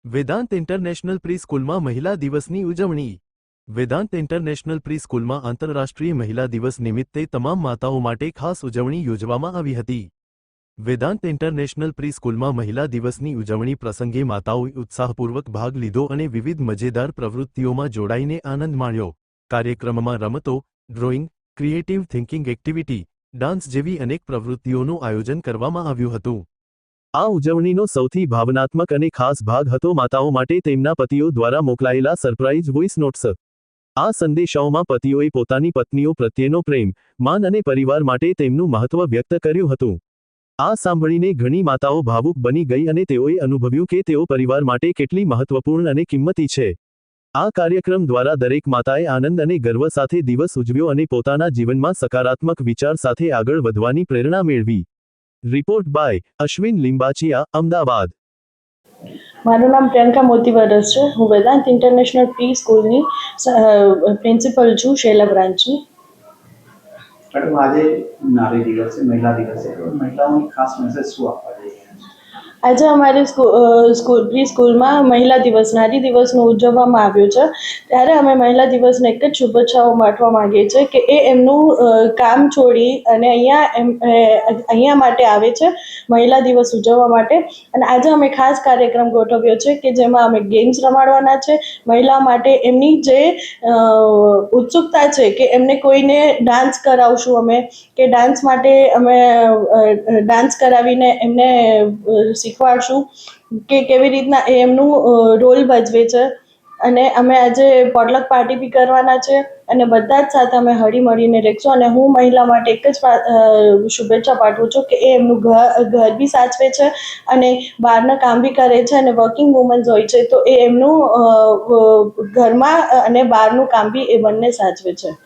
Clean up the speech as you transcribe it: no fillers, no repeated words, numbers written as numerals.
Vedanta international pre સ્કૂલમાં મહિલા દિવસની ઉજવણી. વેદાંત ઇન્ટરનેશનલ પ્રી સ્કૂલમાં આંતરરાષ્ટ્રીય મહિલા દિવસ નિમિત્તે તમામ માતાઓ માટે ખાસ ઉજવણી યોજવામાં આવી હતી. વેદાંત ઇન્ટરનેશનલ પ્રી સ્કૂલમાં મહિલા દિવસની ઉજવણી પ્રસંગે માતાઓએ ઉત્સાહપૂર્વક ભાગ લીધો અને વિવિધ મજેદાર પ્રવૃત્તિઓમાં જોડાઈને આનંદ માણ્યો. કાર્યક્રમમાં રમતો, drawing, creative thinking activity, dance જેવી અનેક પ્રવૃત્તિઓનું આયોજન કરવામાં આવ્યું હતું. આ ઉજવણીનો સૌથી ભાવનાત્મક અને ખાસ ભાગ હતો માતાઓ માટે તેમના પતિઓ દ્વારા મોકલાયેલા સરપ્રાઇઝ વોઇસ નોટ્સ. આ સંદેશાઓમાં પતિઓએ પોતાની પત્નીઓ પ્રત્યેનો પ્રેમ, માન અને પરિવાર માટે તેમનું મહત્વ વ્યક્ત કર્યું હતું. આ સાંભળીને ઘણી માતાઓ ભાવુક બની ગઈ અને તેઓએ અનુભવ્યું કે તેઓ પરિવાર માટે કેટલી મહત્વપૂર્ણ અને કિંમતી છે. આ કાર્યક્રમ દ્વારા દરેક માતાએ આનંદ અને ગર્વ સાથે દિવસ ઉજવ્યો અને પોતાના જીવનમાં સકારાત્મક વિચાર સાથે આગળ વધવાની પ્રેરણા મેળવી. Report by Ashwin Limbachiya, Ahmedabad. મારું નામ પ્રિયંકા મોતીવરસ છે. હું વેદાંત ઇન્ટરનેશનલ પ્રી સ્કૂલની પ્રિન્સિપલ છું, શેલા બ્રાન્ચની. મેડમ, આજે નારી દિવસ છે, મહિલા દિવસ છે, તો મહિલાઓને ખાસ મેસેજ શું આપવા જઈ રહ્યા છે? આજે અમારી પ્રી સ્કૂલમાં મહિલા દિવસ, નારી દિવસનું ઉજવવામાં આવ્યું છે. ત્યારે અમે મહિલા દિવસને એક જ શુભેચ્છાઓ પાઠવવા માંગીએ છીએ કે એ એમનું કામ છોડી અને અહીંયા માટે આવે છે, મહિલા દિવસ ઉજવવા માટે. અને આજે અમે ખાસ કાર્યક્રમ ગોઠવ્યો છે કે જેમાં અમે ગેમ્સ રમાડવાના છે. મહિલા માટે એમની જે ઉત્સુકતા છે કે એમને કોઈને ડાન્સ કરાવશું અમે, કે ડાન્સ માટે અમે ડાન્સ કરાવીને એમને શીખવાડશું કે કેવી રીતના એ એમનું રોલ ભજવે છે. અને અમે આજે પોટલક પાર્ટી બી કરવાના છે અને બધા જ સાથે અમે હળી મળીને રહેશું. અને હું મહિલા માટે એક જ શુભેચ્છા પાઠવું છું કે એ એમનું ઘર બી સાચવે છે અને બહારના કામ બી કરે છે. અને વર્કિંગ વુમન્સ હોય છે તો એ એમનું ઘરમાં અને બહારનું કામ બી એ બંને સાચવે છે.